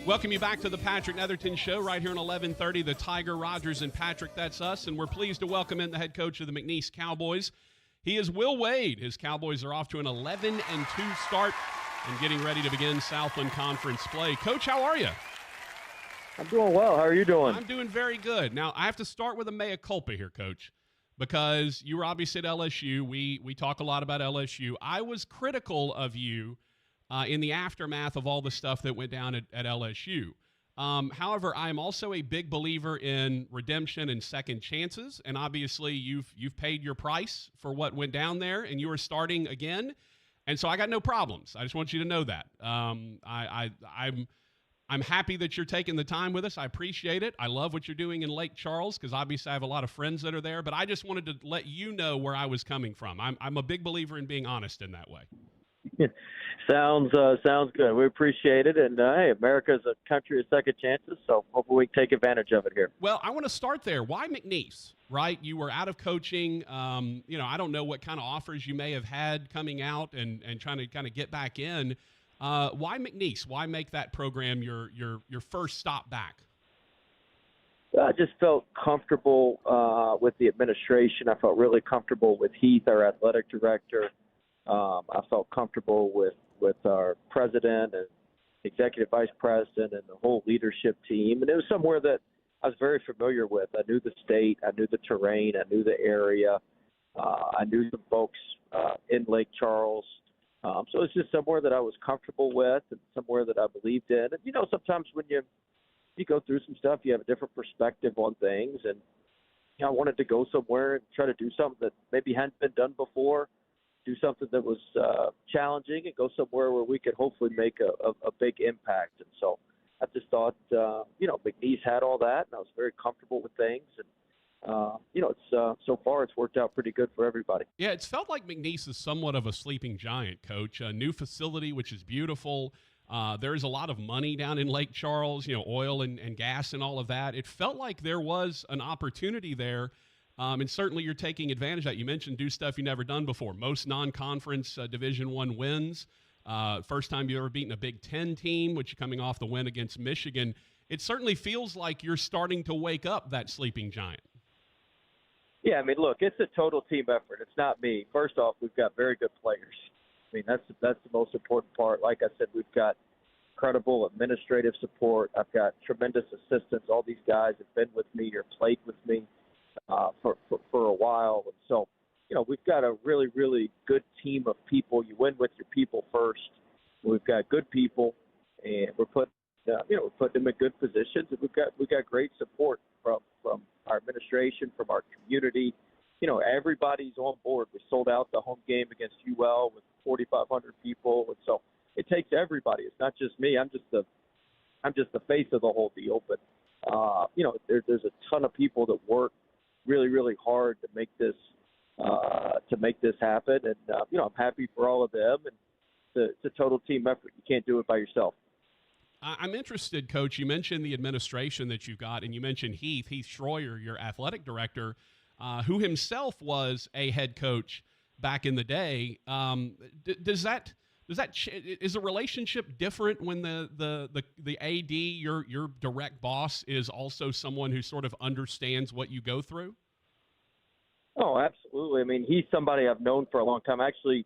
Welcome you back to the Patrick Netherton Show right here on 1130. The Tiger, Rogers, and Patrick, that's us. And we're pleased to welcome in the head coach of the McNeese Cowboys. He is Will Wade. His Cowboys are off to an 11-2 start and getting ready to begin Southland Conference play. Coach, how are you? I'm doing well. How are you doing? I'm doing very good. Now, I have to start with a mea culpa here, Coach, because you were obviously at LSU. We talk a lot about LSU. I was critical of you in the aftermath of all the stuff that went down at LSU. However, I'm also a big believer in redemption and second chances, and obviously you've paid your price for what went down there, and you are starting again, and so I got no problems. I just want you to know that. I'm happy that you're taking the time with us. I appreciate it. I love what you're doing in Lake Charles because obviously I have a lot of friends that are there, but I just wanted to let you know where I was coming from. I'm a big believer in being honest in that way. Sounds good. We appreciate it. And, hey, America's a country of second chances, so hopefully we can take advantage of it here. Well, I want to start there. Why McNeese, right? You were out of coaching. I don't know what kind of offers you may have had coming out and trying to kind of get back in. Why McNeese? Why make that program your first stop back? I just felt comfortable with the administration. I felt really comfortable with Heath, our athletic director. I felt comfortable with our president and executive vice president and the whole leadership team. And it was somewhere that I was very familiar with. I knew the state. I knew the terrain. I knew the area. I knew some folks in Lake Charles. So it's just somewhere that I was comfortable with and somewhere that I believed in. And, sometimes when you go through some stuff, you have a different perspective on things. And I wanted to go somewhere and try to do something that maybe hadn't been done before. Do something that was challenging and go somewhere where we could hopefully make a big impact. And so I just thought, McNeese had all that, and I was very comfortable with things. And, so far it's worked out pretty good for everybody. Yeah, it's felt like McNeese is somewhat of a sleeping giant, Coach. A new facility, which is beautiful. There is a lot of money down in Lake Charles, oil and gas and all of that. It felt like there was an opportunity there. And certainly you're taking advantage of that. You mentioned do stuff you've never done before. Most non-conference Division I wins. First time you've ever beaten a Big Ten team, which you're coming off the win against Michigan. It certainly feels like you're starting to wake up that sleeping giant. Yeah, look, it's a total team effort. It's not me. First off, we've got very good players. That's the most important part. Like I said, we've got incredible administrative support. I've got tremendous assistants. All these guys have been with me or played with me for a while. And so, we've got a really, really good team of people. You win with your people first. We've got good people, and we're putting them in good positions. And we've got great support from our administration, from our community. Everybody's on board. We sold out the home game against UL with 4,500 people, and so it takes everybody. It's not just me. I'm just the face of the whole deal. But there's a ton of people that work really, really hard to make this happen. And I'm happy for all of them. And it's a total team effort. You can't do it by yourself. I'm interested, Coach. You mentioned the administration that you've got, and you mentioned Heath Schroyer, your athletic director, who himself was a head coach back in the day. Is the relationship different when the AD, your direct boss, is also someone who sort of understands what you go through? Oh, absolutely. He's somebody I've known for a long time. I actually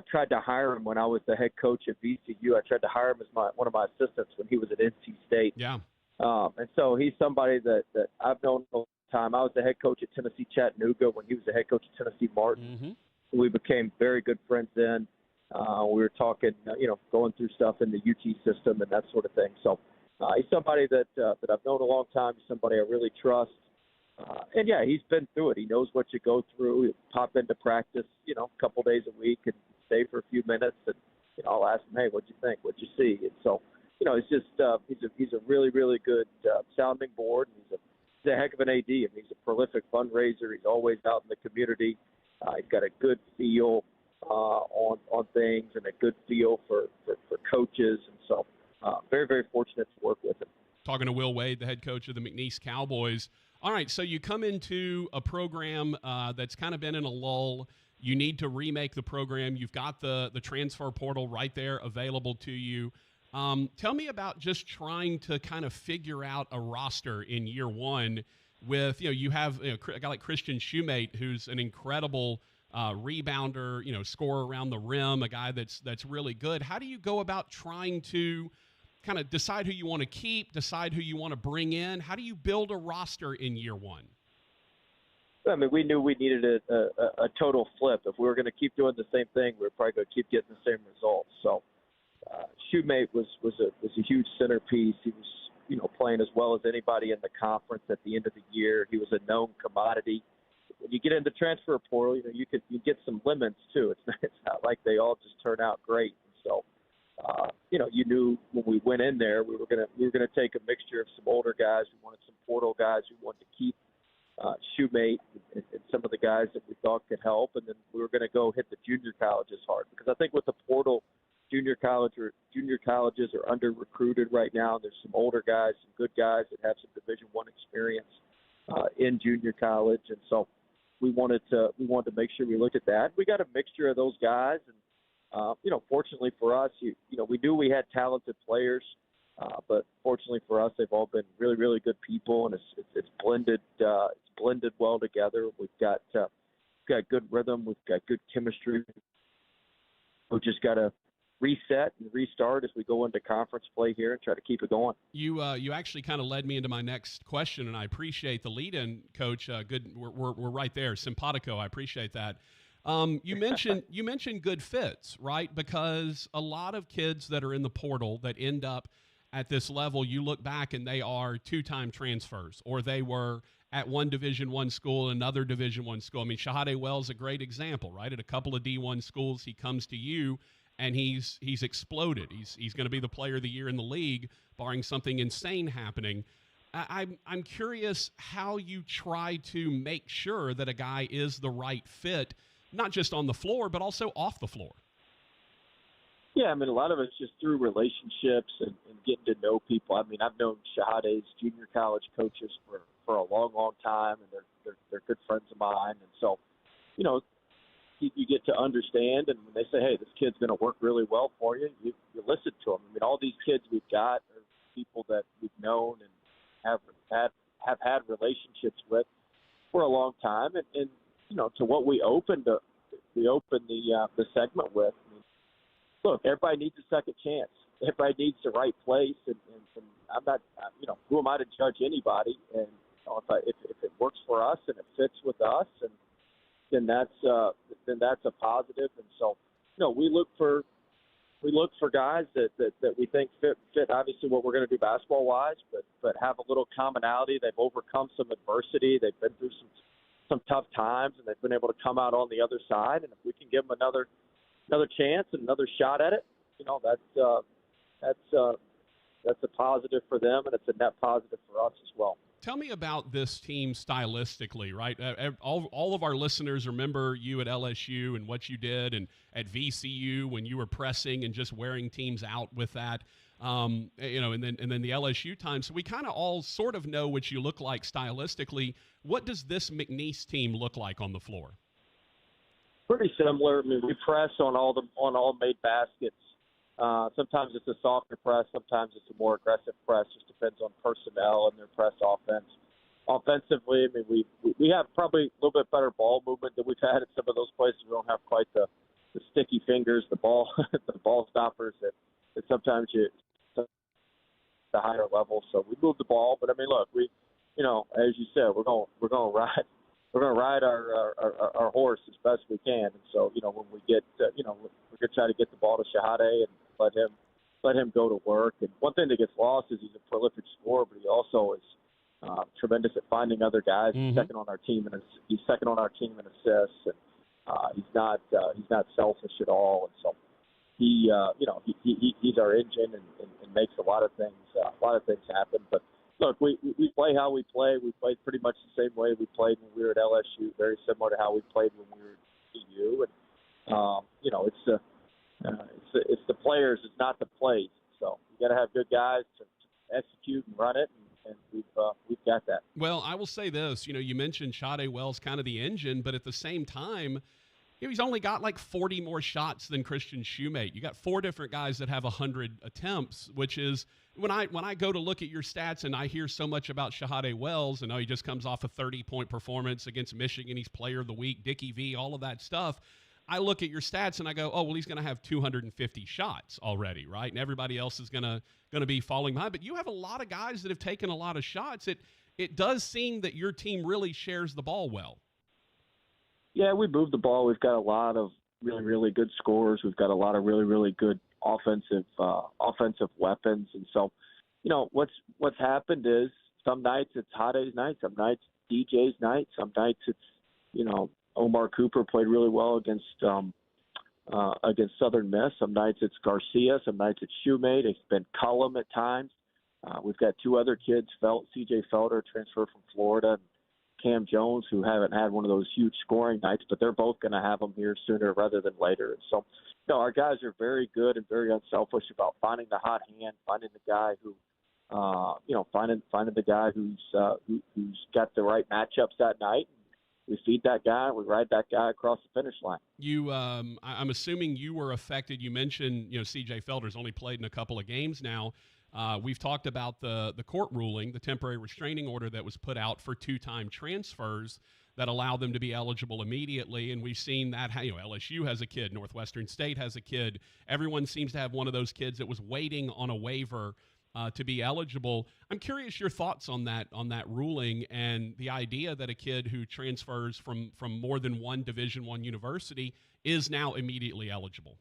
tried to hire him when I was the head coach at VCU. I tried to hire him as one of my assistants when he was at NC State. Yeah. And so he's somebody that I've known for a long time. I was the head coach at Tennessee Chattanooga when he was the head coach at Tennessee Martin. Mm-hmm. We became very good friends then. We were talking, going through stuff in the UT system and that sort of thing. So he's somebody that I've known a long time. He's somebody I really trust. And, yeah, he's been through it. He knows what you go through. He'll pop into practice, a couple days a week and stay for a few minutes. And, I'll ask him, hey, what'd you think? What'd you see? And so, it's just he's a really, really good sounding board. He's a heck of an AD. He's a prolific fundraiser. He's always out in the community. He's got a good feel on things and a good feel for coaches. And so very, very fortunate to work with him. Talking to Will Wade, the head coach of the McNeese Cowboys. All right, so you come into a program that's kind of been in a lull. You need to remake the program. You've got the transfer portal right there available to you. Tell me about just trying to kind of figure out a roster in year one with, you have a guy like Christian Shoemate, who's an incredible rebounder, scorer around the rim, a guy that's really good. How do you go about trying to kind of decide who you want to keep, decide who you want to bring in? How do you build a roster in year one? I mean, we knew we needed a total flip. If we were going to keep doing the same thing, we were probably going to keep getting the same results. So, Shoemate was a huge centerpiece. He was, playing as well as anybody in the conference at the end of the year. He was a known commodity. When you get into the transfer portal, you get some lemons too. It's not like they all just turn out great. And so, you knew when we went in there, we were gonna take a mixture of some older guys. We wanted some portal guys. We wanted to keep Shoemate and some of the guys that we thought could help, and then we were going to go hit the junior colleges hard, because I think with the portal, junior colleges are under recruited right now. There's some older guys, some good guys that have some Division I experience in junior college, and so we wanted to make sure we looked at that. We got a mixture of those guys, and fortunately for us, we knew we had talented players. But fortunately for us, they've all been really, really good people, and it's blended. It's blended well together. We've got good rhythm. We've got good chemistry. We've just got to reset and restart as we go into conference play here and try to keep it going. You actually kind of led me into my next question, and I appreciate the lead-in, Coach. Good, we're right there. Simpatico, I appreciate that. You mentioned good fits, right? Because a lot of kids that are in the portal that end up at this level, you look back and they are two-time transfers, or they were at one Division I school, another Division I school. I mean, Shahade Wells is a great example, right? At a couple of D1 schools, he comes to you and he's exploded. He's going to be the player of the year in the league, barring something insane happening. I'm curious how you try to make sure that a guy is the right fit, not just on the floor, but also off the floor. Yeah, I mean, a lot of it's just through relationships and getting to know people. I mean, I've known Shahade's junior college coaches for a long, long time, and they're good friends of mine. And so, you get to understand, and when they say, hey, this kid's going to work really well for you, you listen to them. I mean, all these kids we've got are people that we've known and have had relationships with for a long time. And to what we opened the segment with, look, everybody needs a second chance. Everybody needs the right place, and I'm not, who am I to judge anybody? And if it works for us and it fits with us, and then that's a positive. And so, we look for guys that we think fit obviously what we're going to do basketball wise, but have a little commonality. They've overcome some adversity. They've been through some tough times, and they've been able to come out on the other side. And if we can give them another chance and another shot at it, that's a positive for them, and it's a net positive for us as well. Tell me about this team stylistically, right? All of our listeners remember you at LSU and what you did, and at VCU when you were pressing and just wearing teams out with that, and then the LSU time. So we kind of all sort of know what you look like stylistically. What does this McNeese team look like on the floor? Pretty similar. I mean, we press on all made baskets. Sometimes it's a softer press. Sometimes it's a more aggressive press. Just depends on personnel and their press offense. Offensively, I mean, we have probably a little bit better ball movement than we've had at some of those places. We don't have quite the sticky fingers, the ball stoppers that sometimes you the higher level. So we move the ball, but I mean, look, as you said, we're going to ride. We're going to ride our horse as best we can. And so, when we get, we're going to try to get the ball to Shahade and let him go to work. And one thing that gets lost is he's a prolific scorer, but he also is tremendous at finding other guys. Mm-hmm. He's second on our team in assists, and he's not selfish at all. And so he's our engine and makes a lot of things happen. But look, we play how we play. We played pretty much the same way we played when we were at LSU, very similar to how we played when we were at CU. And it's the players, it's not the plays. So you got to have good guys to execute and run it, and we've got that. Well, I will say this. You mentioned Shahade Wells, kind of the engine, but at the same time, He's only got like 40 more shots than Christian Shoemate. You got 4 different guys that have 100 attempts, which is when I go to look at your stats and I hear so much about Shahade Wells, and he just comes off a 30-point performance against Michigan. He's player of the week, Dickie V, all of that stuff. I look at your stats and I go, oh, well, he's going to have 250 shots already, right? And everybody else is going to be falling behind. But you have a lot of guys that have taken a lot of shots. It does seem that your team really shares the ball well. Yeah, we move the ball. We've got a lot of really, really good scorers. We've got a lot of really, really good offensive weapons. And so, what's happened is some nights it's Hade's night, some nights DJ's night, some nights it's, Omar Cooper played really well against Southern Miss. Some nights it's Garcia, some nights it's Shoemate. It's been Cullum at times. We've got 2 other kids, C.J. Felder, transfer from Florida, and Cam Jones, who haven't had one of those huge scoring nights, but they're both going to have them here sooner rather than later. And so, our guys are very good and very unselfish about finding the hot hand, finding the guy who, finding the guy who's got the right matchups that night. We feed that guy, we ride that guy across the finish line. I'm assuming you were affected. You mentioned, C.J. Felder's only played in a couple of games now. We've talked about the court ruling, the temporary restraining order that was put out for 2-time transfers that allow them to be eligible immediately. And we've seen that, LSU has a kid, Northwestern State has a kid. Everyone seems to have one of those kids that was waiting on a waiver to be eligible. I'm curious your thoughts on that ruling and the idea that a kid who transfers from more than one Division I university is now immediately eligible.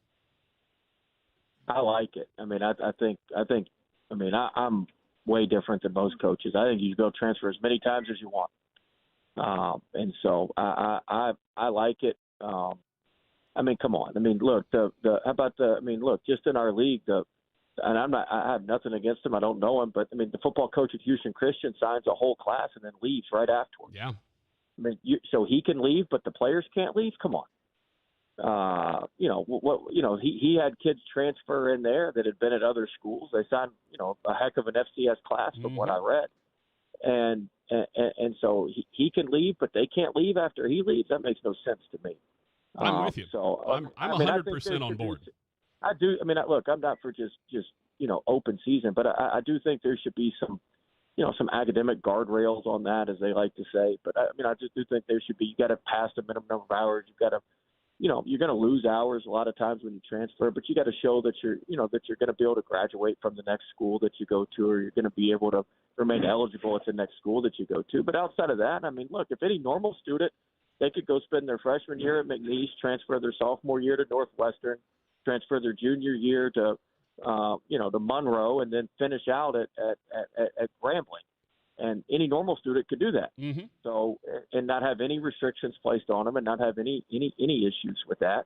I like it. I mean, I'm way different than most coaches. I think you should go transfer as many times as you want. And so I like it. Come on. Look, look, just in our league, I have nothing against him. I don't know him, but the football coach at Houston Christian signs a whole class and then leaves right afterwards. Yeah. So he can leave, but the players can't leave. Come on. He had kids transfer in there that had been at other schools. They signed, a heck of an FCS class from what I read. And so he can leave, but they can't leave after he leaves. That makes no sense to me. I'm with you. So I'm 100% on board. I do. Look, I'm not for just open season, but I do think there should be some academic guardrails on that, as they like to say. But I just do think there should be. You got to pass the minimum number of hours. You've got to, you're going to lose hours a lot of times when you transfer, but you got to show that you're going to be able to graduate from the next school that you go to, or you're going to be able to remain eligible at the next school that you go to. But outside of that, look, if any normal student, they could go spend their freshman year at McNeese, transfer their sophomore year to Northwestern, transfer their junior year to Monroe, and then finish out at Grambling. And any normal student could do that. Mm-hmm. So, and not have any restrictions placed on them, and not have any issues with that.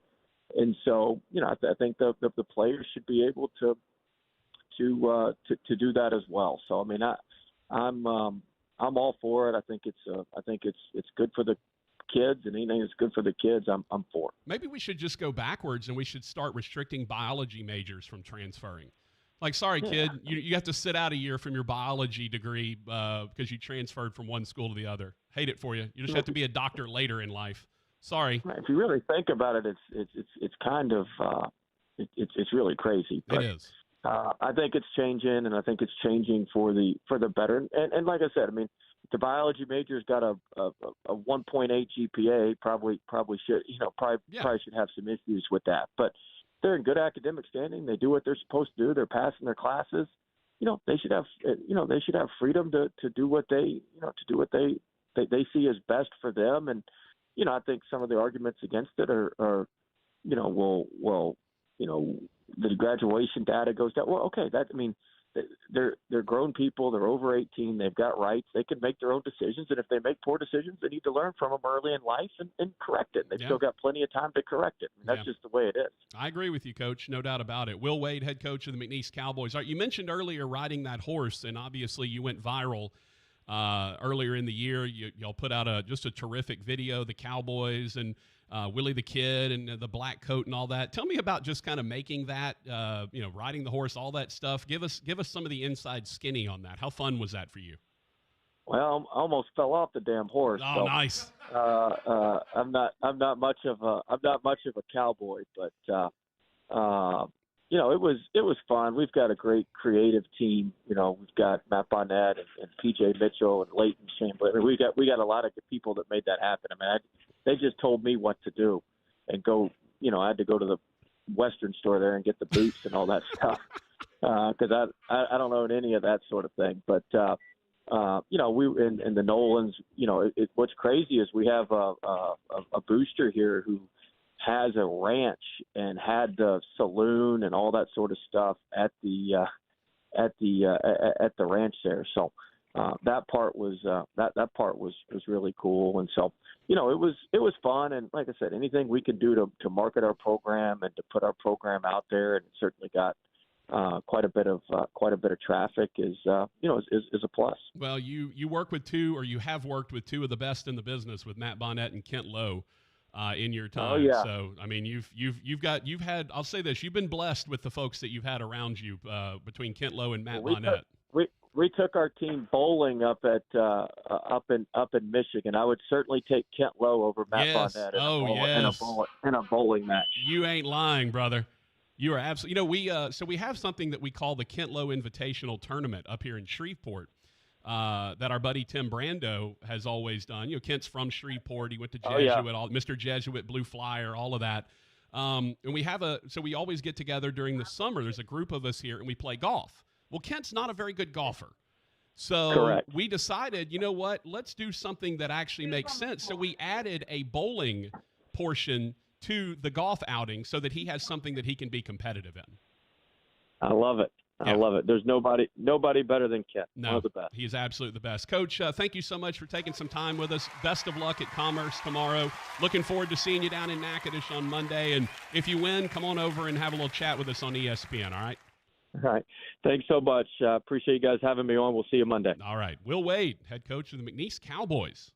And so, I think the players should be able to do that as well. So, I'm all for it. I think it's good for the kids, and anything that's good for the kids, I'm for. Maybe we should just go backwards and we should start restricting biology majors from transferring. Like, sorry, kid, you have to sit out a year from your biology degree because you transferred from one school to the other. Hate it for you. You just have to be a doctor later in life. Sorry. If you really think about it, it's kind of it's really crazy. But, it is. I think it's changing, and I think it's changing for the better. And like I said, the biology major's got a 1.8 GPA. Probably should should have some issues with that, but they're in good academic standing. They do what they're supposed to do. They're passing their classes. They should have freedom to do what they see as best for them. And I think some of the arguments against it are the graduation data goes down. Well, okay, they're grown people. They're over 18. They've got rights. They can make their own decisions. And if they make poor decisions, they need to learn from them early in life and correct it. They've still got plenty of time to correct it. That's just the way it is. I agree with you, Coach. No doubt about it. Will Wade, head coach of the McNeese Cowboys. All right, you mentioned earlier riding that horse, and obviously you went viral earlier in the year. Y'all put out just a terrific video, the Cowboys and Willie the Kid and the black coat and all that. Tell me about just kind of making that, riding the horse, all that stuff. Give us some of the inside skinny on that. How fun was that for you? Well, I almost fell off the damn horse. Oh, So nice. I'm not much of a cowboy, but it was fun. We've got a great creative team. We've got Matt Bonnet and PJ Mitchell and Leighton Chamberlain. I mean, we got a lot of good people that made that happen. I mean, they just told me what to do and go. I had to go to the Western store there and get the boots and all that stuff because I don't own any of that sort of thing. But we in the Nolans. What's crazy is we have a booster here who has a ranch and had the saloon and all that sort of stuff at the ranch there. So that part was that part was really cool. And so it was fun. And like I said, anything we could do to market our program and to put our program out there, and it certainly got quite a bit of traffic is a plus. Well, you work with two, or you have worked with two of the best in the business, with Matt Bonnet and Kent Lowe. In your time. Oh, yeah. So, I mean, you've had, I'll say this, you've been blessed with the folks that you've had around you between Kent Lowe and Matt Bonnet. We took our team bowling up in Michigan. I would certainly take Kent Lowe over Matt Bonnet in a bowling match. You ain't lying, brother. You are absolutely. So we have something that we call the Kent Lowe Invitational Tournament up here in Shreveport. That our buddy Tim Brando has always done. Kent's from Shreveport. He went to Jesuit, Mr. Jesuit, Blue Flyer, all of that. And we always get together during the summer. There's a group of us here, and we play golf. Well, Kent's not a very good golfer. So Correct. We decided, you know what, let's do something that actually makes sense. So we added a bowling portion to the golf outing so that he has something that he can be competitive in. I love it. Yeah. I love it. There's nobody better than Kent. No, one of the best. He is absolutely the best. Coach, thank you so much for taking some time with us. Best of luck at Commerce tomorrow. Looking forward to seeing you down in Natchitoches on Monday. And if you win, come on over and have a little chat with us on ESPN, all right? All right. Thanks so much. Appreciate you guys having me on. We'll see you Monday. All right. Will Wade, head coach of the McNeese Cowboys.